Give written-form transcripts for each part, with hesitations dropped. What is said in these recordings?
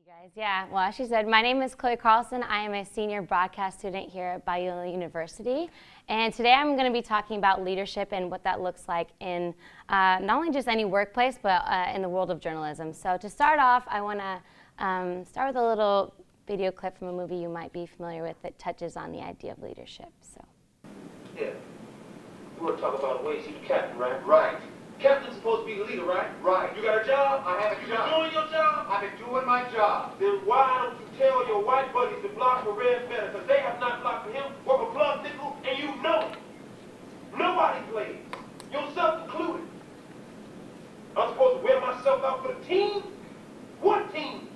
Guys, yeah, well, as she said, my name is Chloe Carlson. I am a senior broadcast student here at Biola University. And today I'm going to be talking about leadership and what that looks like in not only just any workplace, but in the world of journalism. So to start off, I want to start with a little video clip from a movie you might be familiar with that touches on the idea of leadership. So. Yeah. You want to talk about a way to see the captain, right? Right. Captain's supposed to be the leader, right? Right. You got a job? I have a job. You doing your job? I've been doing my job. Then why don't you tell your white buddies to block for red better? Because they have not blocked for him, or for plug nickel, and you know it. Nobody plays, yourself included. I'm supposed to wear myself out for the team? What team?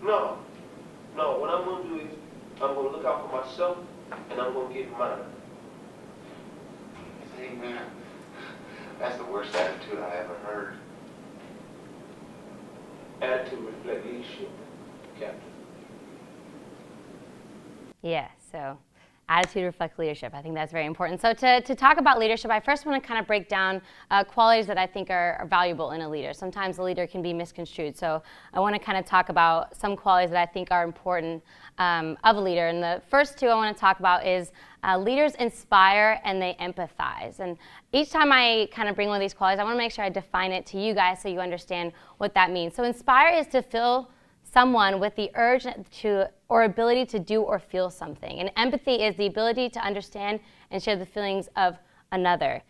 No. No, what I'm going to do is I'm going to look out for myself, and I'm going to get mine. Amen. That's the worst attitude I ever heard. Attitude reflects leadership, Captain. Yeah, so attitude reflects leadership. I think that's very important. So to talk about leadership, I first want to kind of break down qualities that I think are valuable in a leader. Sometimes a leader can be misconstrued. So I want to kind of talk about some qualities that I think are important of a leader. And the first two I want to talk about is leaders inspire and they empathize. And each time I kind of bring one of these qualities, I want to make sure I define it to you guys so you understand what that means. So inspire is to fill someone with the urge to or ability to do or feel something. And empathy is the ability to understand and share the feelings of another.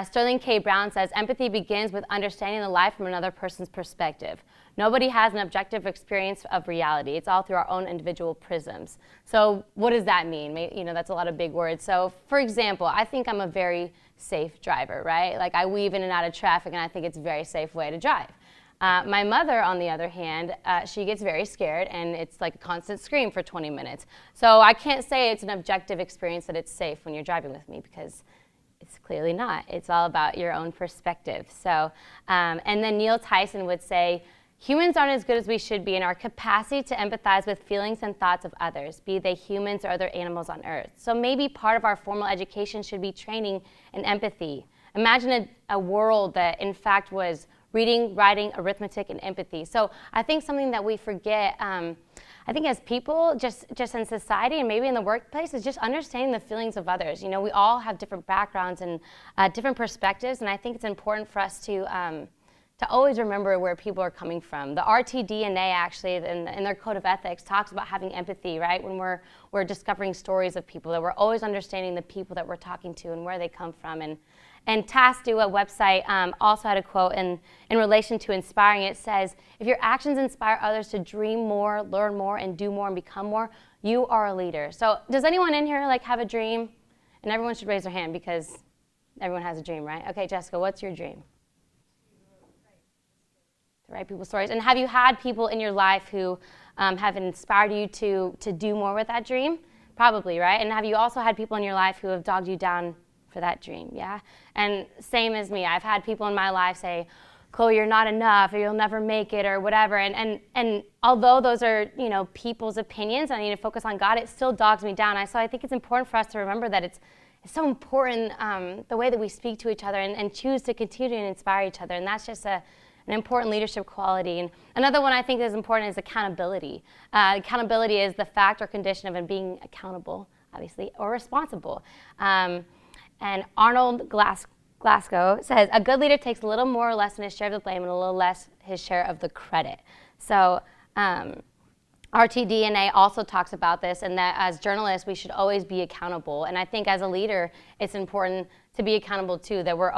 Sterling K. Brown says, empathy begins with understanding the life from another person's perspective. Nobody has an objective experience of reality. It's all through our own individual prisms. So what does that mean? You know, that's a lot of big words. So for example, I think I'm a very safe driver, right? Like I weave in and out of traffic and I think it's a very safe way to drive. My mother, on the other hand, she gets very scared and it's like a constant scream for 20 minutes. So I can't say it's an objective experience that it's safe when you're driving with me because it's clearly not. It's all about your own perspective. So, and then Neil Tyson would say, humans aren't as good as we should be in our capacity to empathize with feelings and thoughts of others, be they humans or other animals on earth. So maybe part of our formal education should be training in empathy. Imagine a world that in fact was reading, writing, arithmetic, and empathy. So I think something that we forget, I think as people, just in society and maybe in the workplace, is just understanding the feelings of others. You know, we all have different backgrounds and different perspectives, and I think it's important for us to always remember where people are coming from. The RTDNA actually, in their code of ethics, talks about having empathy, right? When we're discovering stories of people, that we're always understanding the people that we're talking to and where they come from. And TaskDo, a website, also had a quote in relation to inspiring. It says, if your actions inspire others to dream more, learn more, and do more and become more, you are a leader. So does anyone in here like have a dream? And everyone should raise their hand because everyone has a dream, right? Okay, Jessica, what's your dream? To write people's stories. And have you had people in your life who have inspired you to do more with that dream? Probably, right? And have you also had people in your life who have dogged you down for that dream, yeah? And same as me, I've had people in my life say, Chloe, you're not enough, or you'll never make it, or whatever. And although those are, you know, people's opinions, I need to focus on God, it still dogs me down. So I think it's important for us to remember that it's so important the way that we speak to each other and choose to continue to inspire each other. And that's just an important leadership quality. And another one I think is important is accountability. Accountability is the fact or condition of being accountable, obviously, or responsible. And Arnold Glasgow says, a good leader takes a little more or less than his share of the blame and a little less his share of the credit. So RTDNA also talks about this, and that as journalists, we should always be accountable. And I think as a leader, it's important to be accountable too, that we're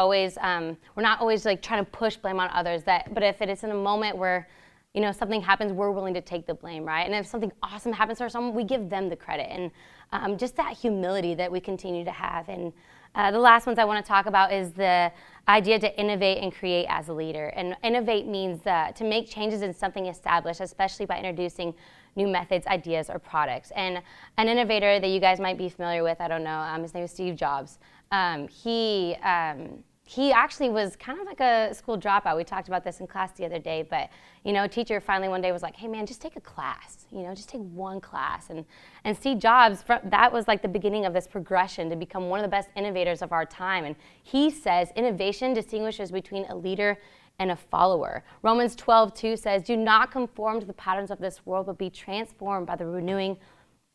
not always like trying to push blame on others, but if it is in a moment where, you know, something happens, we're willing to take the blame, right? And if something awesome happens to someone, we give them the credit. And just that humility that we continue to have. And the last ones I want to talk about is the idea to innovate and create as a leader. And innovate means to make changes in something established, especially by introducing new methods, ideas, or products. And an innovator that you guys might be familiar with, I don't know, his name is Steve Jobs. He actually was kind of like a school dropout. We talked about this in class the other day, but you know, a teacher finally one day was like, hey man, just take a class, you know, just take one class. And Steve Jobs, that was like the beginning of this progression to become one of the best innovators of our time. And he says innovation distinguishes between a leader and a follower. Romans 12:2 says, do not conform to the patterns of this world, but be transformed by the renewing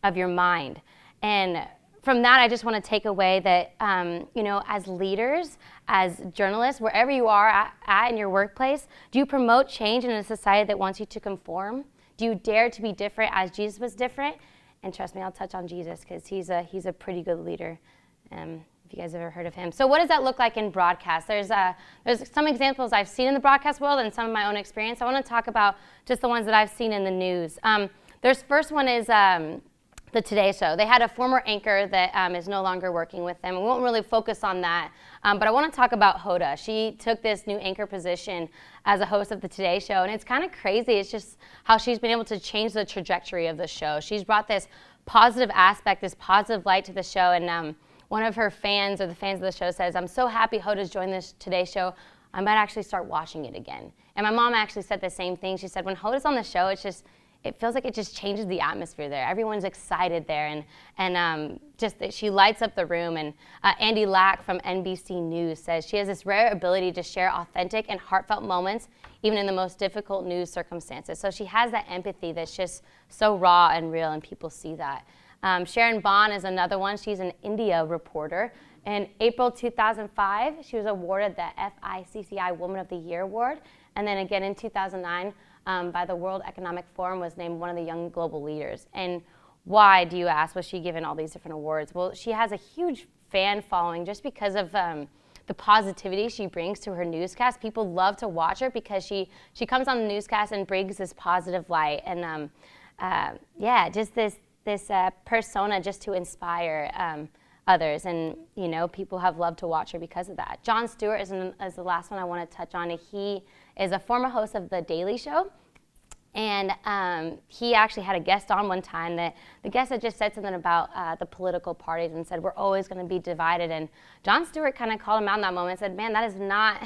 of your mind. And from that, I just want to take away that, as leaders, as journalists, wherever you are at in your workplace, do you promote change in a society that wants you to conform? Do you dare to be different as Jesus was different? And trust me, I'll touch on Jesus because he's a pretty good leader. If you guys have ever heard of him. So what does that look like in broadcast? There's some examples I've seen in the broadcast world and some of my own experience. I want to talk about just the ones that I've seen in the news. First one is the Today Show. They had a former anchor that is no longer working with them. We won't really focus on that, but I want to talk about Hoda. She took this new anchor position as a host of the Today Show, and it's kind of crazy. It's just how she's been able to change the trajectory of the show. She's brought this positive aspect, this positive light to the show, and one of her fans, or the fans of the show, says, I'm so happy Hoda's joined this Today Show. I might actually start watching it again. And my mom actually said the same thing. She said, when Hoda's on the show, it feels like it just changes the atmosphere there. Everyone's excited there, and just that she lights up the room. And Andy Lack from NBC News says she has this rare ability to share authentic and heartfelt moments, even in the most difficult news circumstances. So she has that empathy that's just so raw and real, and people see that. Sharon Bond is another one. She's an India reporter. In April 2005, she was awarded the FICCI Woman of the Year Award. And then again in 2009, by the World Economic Forum, was named one of the young global leaders. And why, do you ask, was she given all these different awards? Well, she has a huge fan following just because of the positivity she brings to her newscast. People love to watch her because she comes on the newscast and brings this positive light. And just this persona just to inspire others. And, people have loved to watch her because of that. Jon Stewart is the last one I want to touch on. He is a former host of The Daily Show. And he actually had a guest on one time that the guest had just said something about the political parties and said, we're always going to be divided. And Jon Stewart kind of called him out in that moment and said, man, that is not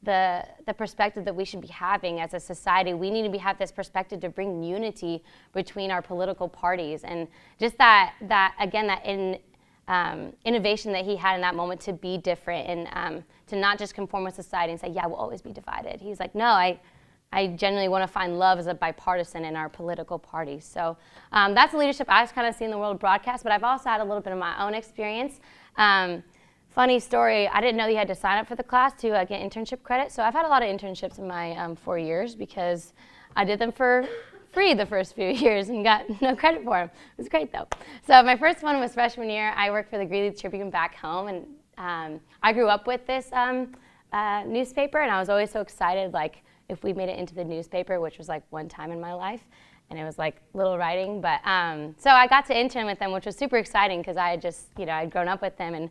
the perspective that we should be having as a society. We need to have this perspective to bring unity between our political parties. And just that innovation that he had in that moment to be different and to not just conform with society and say, yeah, we'll always be divided. He's like, no, I genuinely want to find love as a bipartisan in our political parties. So that's the leadership I've kind of seen in the world of broadcast, but I've also had a little bit of my own experience. Funny story, I didn't know you had to sign up for the class to get internship credit. So I've had a lot of internships in my 4 years because I did them for free the first few years and got no credit for them. It was great though. So my first one was freshman year. I worked for the Greeley Tribune back home, and I grew up with this newspaper, and I was always so excited, like if we made it into the newspaper, which was like one time in my life, and it was like little writing. But so I got to intern with them, which was super exciting because I had just, I'd grown up with them. And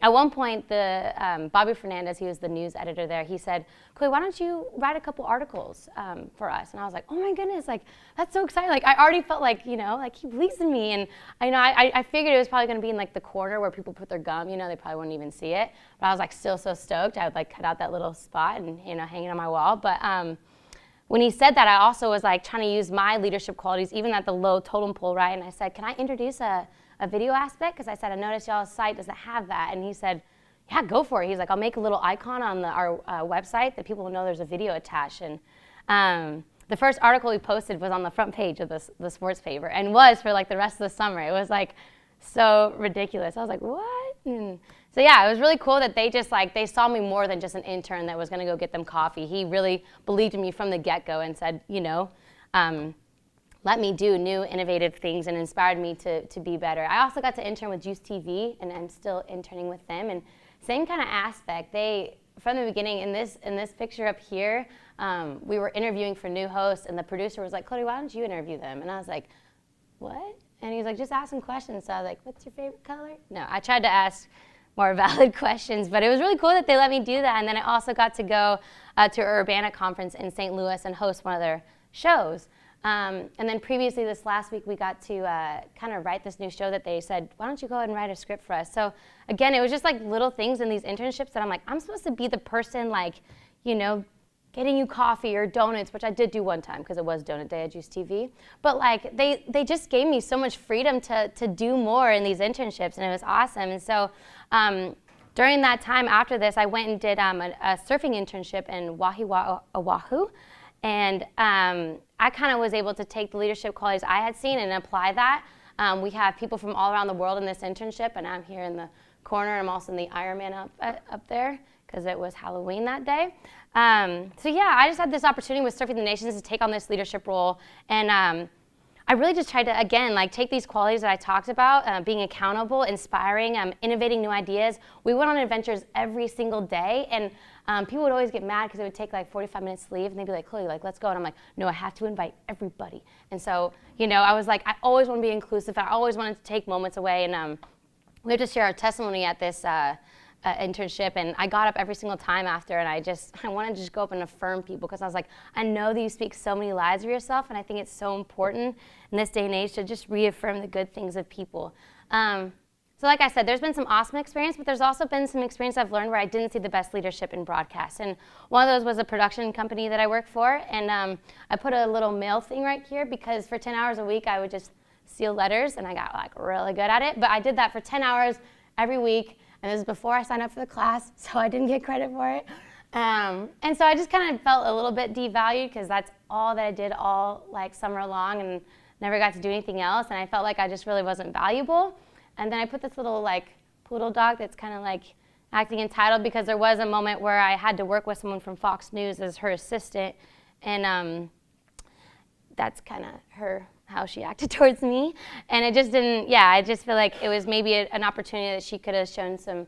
at one point, Bobby Fernandez, he was the news editor there, he said, Chloe, why don't you write a couple articles for us? And I was like, oh my goodness, like that's so exciting. Like I already felt like, like he believes in me. And I figured it was probably going to be in like the corner where people put their gum, they probably wouldn't even see it. But I was like still so stoked. I would like cut out that little spot and, hang it on my wall. But when he said that, I also was like trying to use my leadership qualities, even at the low totem pole, right? And I said, can I introduce a video aspect? Because I said, I noticed y'all's site doesn't have that. And he said, yeah, go for it. He's like, I'll make a little icon on our website that people will know there's a video attached. And the first article we posted was on the front page of the sports paper and was for like the rest of the summer. It was like so ridiculous. I was like, what? And so yeah, it was really cool that they just they saw me more than just an intern that was going to go get them coffee. He really believed in me from the get-go and said, let me do new innovative things and inspired me to be better. I also got to intern with Juice TV, and I'm still interning with them. And same kind of aspect. They, from the beginning, in this picture up here, we were interviewing for new hosts, and the producer was like, Cody, why don't you interview them? And I was like, what? And he was like, just ask some questions. So I was like, what's your favorite color? No, I tried to ask more valid questions, but it was really cool that they let me do that. And then I also got to go to a Urbana conference in St. Louis and host one of their shows. And then previously this last week, we got to kind of write this new show that they said, why don't you go ahead and write a script for us? So again, it was just like little things in these internships that I'm like, I'm supposed to be the person getting you coffee or donuts, which I did do one time because it was donut day at Juice TV. But like they just gave me so much freedom to do more in these internships, and it was awesome. And so during that time after this, I went and did a surfing internship in Oahu. And I kind of was able to take the leadership qualities I had seen and apply that. We have people from all around the world in this internship, and I'm here in the corner. I'm also in the Iron Man up there because it was Halloween that day. So yeah, I just had this opportunity with Surfing the Nations to take on this leadership role. And I really just tried to, again, like take these qualities that I talked about, being accountable, inspiring, innovating new ideas. We went on adventures every single day, and people would always get mad because it would take like 45 minutes to leave, and they'd be like, Chloe, like, let's go. And I'm like, no, I have to invite everybody. And so, you know, I was like, I always want to be inclusive. I always wanted to take moments away, and we had to share our testimony at this internship, and I got up every single time after, and I wanted to just go up and affirm people, because I was like, I know that you speak so many lives of yourself, and I think it's so important in this day and age to just reaffirm the good things of people. So like I said, there's been some awesome experience, but there's also been some experience I've learned where I didn't see the best leadership in broadcast. And one of those was a production company that I work for, and I put a little mail thing right here because for 10 hours a week I would just seal letters, and I got like really good at it. But I did that for 10 hours every week. And this is before I signed up for the class, so I didn't get credit for it. And so I just kind of felt a little bit devalued because that's all that I did all like summer long and never got to do anything else. And I felt like I just really wasn't valuable. And then I put this little like poodle dog that's kind of like acting entitled, because there was a moment where I had to work with someone from Fox News as her assistant. And that's kind of how she acted towards me. And it just didn't, I just feel like it was maybe an opportunity that she could have shown some,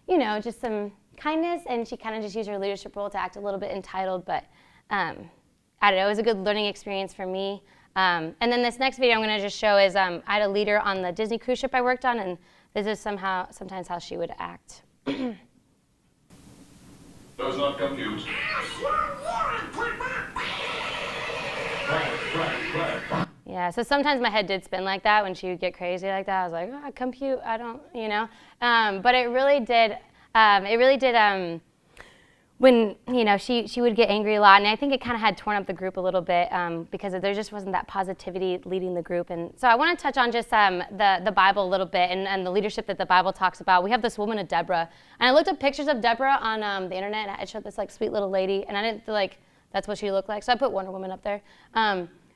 you know, just some kindness, and she kind of just used her leadership role to act a little bit entitled. But I don't know, it was a good learning experience for me. And then this next video I'm going to just show is I had a leader on the Disney cruise ship I worked on, and this is sometimes how she would act. Does not compute. Yeah, so sometimes my head did spin like that when she would get crazy like that. I was like, oh, compute, I don't, you know. But it really did, when, you know, she would get angry a lot. And I think it kind of had torn up the group a little bit because there just wasn't that positivity leading the group. And so I want to touch on just the Bible a little bit and the leadership that the Bible talks about. We have this woman, Deborah. And I looked up pictures of Deborah on the internet. And I showed this like sweet little lady. And I didn't feel like that's what she looked like. So I put Wonder Woman up there.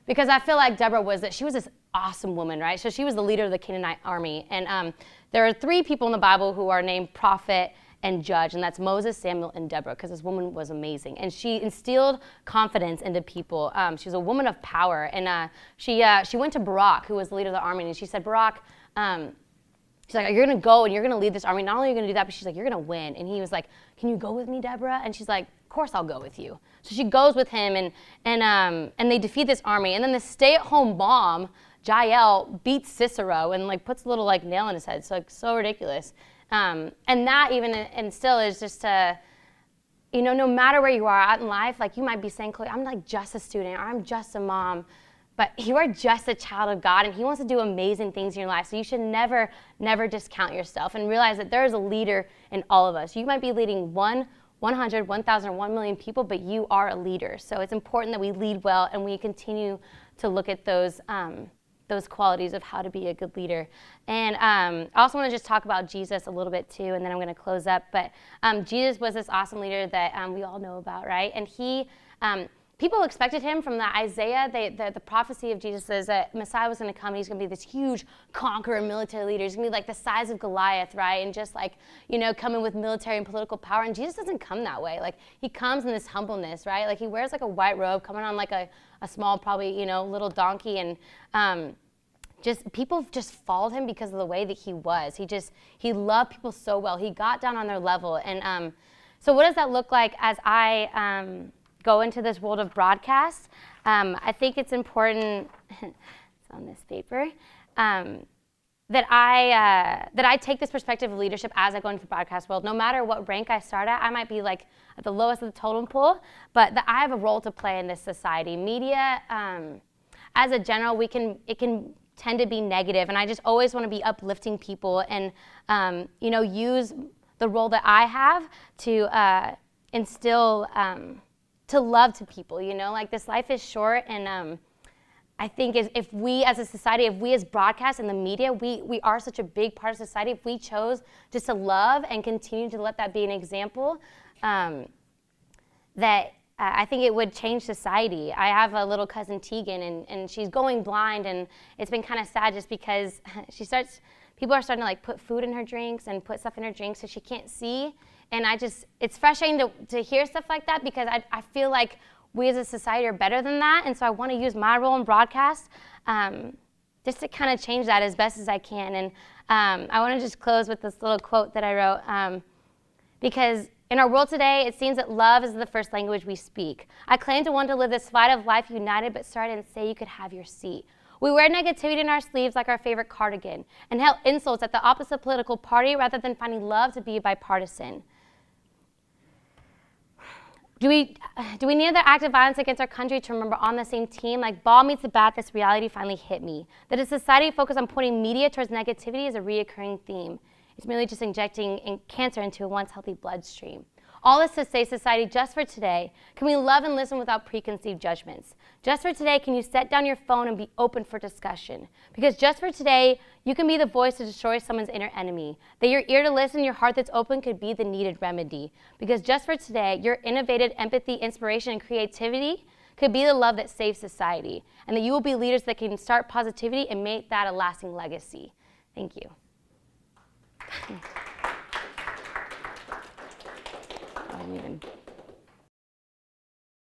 Because I feel like Deborah she was this awesome woman, right? So she was the leader of the Canaanite army. And there are 3 people in the Bible who are named prophet and judge, and that's Moses, Samuel, and Deborah, because this woman was amazing. And she instilled confidence into people. She was a woman of power. And she went to Barak, who was the leader of the army, and she said, Barak, she's like, you're going to go and you're going to lead this army. Not only are you going to do that, but she's like, you're going to win. And he was like, can you go with me, Deborah? And she's like, of course I'll go with you. So she goes with him, and they defeat this army. And then the stay-at-home mom, Jael, beats Cicero and like puts a little like nail in his head. So like so ridiculous. And that even and still is just you know, no matter where you are out in life, like you might be saying, Chloe, I'm like just a student, or I'm just a mom. But you are just a child of God, and he wants to do amazing things in your life. So you should never, never discount yourself and realize that there is a leader in all of us. You might be leading 100, 1,000, or 1 million people, but you are a leader. So it's important that we lead well and we continue to look at those qualities of how to be a good leader. And I also want to just talk about Jesus a little bit too, and then I'm going to close up. But Jesus was this awesome leader that we all know about, right? And he, people expected him from the Isaiah, the prophecy of Jesus says that Messiah was going to come, and he's going to be this huge conqueror, military leader. He's going to be like the size of Goliath, right? And just like, you know, coming with military and political power. And Jesus doesn't come that way. Like, he comes in this humbleness, right? Like, he wears like a white robe, coming on like a small, probably, you know, little donkey. And people just followed him because of the way that he was. He loved people so well. He got down on their level. And so what does that look like as I go into this world of broadcast? I think it's important, it's on this paper, that I take this perspective of leadership as I go into the broadcast world. No matter what rank I start at, I might be like at the lowest of the totem pole, but that I have a role to play in this society. Media, as a general, it can tend to be negative, and I just always want to be uplifting people and you know, use the role that I have to instill to love to people. You know, like, this life is short, and I think is if we as a society, if we as broadcast and the media, we are such a big part of society, if we chose just to love and continue to let that be an example, that I think it would change society. I have a little cousin, Tegan, and she's going blind, and it's been kind of sad just because people are starting to like put food in her drinks and put stuff in her drinks so she can't see. And it's frustrating to hear stuff like that because I feel like we as a society are better than that. And so I want to use my role in broadcast just to kind of change that as best as I can. And I want to just close with this little quote that I wrote because in our world today, it seems that love is the first language we speak. I claim to want to live this fight of life united, but sorry I didn't say you could have your seat. We wear negativity in our sleeves like our favorite cardigan and hail insults at the opposite political party rather than finding love to be bipartisan. Do we need another act of violence against our country to remember on the same team? Like ball meets the bat, this reality finally hit me. That a society focused on pointing media towards negativity is a reoccurring theme. It's merely just injecting cancer into a once healthy bloodstream. All this to say, society, just for today, can we love and listen without preconceived judgments? Just for today, can you set down your phone and be open for discussion? Because just for today, you can be the voice to destroy someone's inner enemy. That your ear to listen, your heart that's open could be the needed remedy. Because just for today, your innovative empathy, inspiration, and creativity could be the love that saves society. And that you will be leaders that can start positivity and make that a lasting legacy. Thank you. I didn't even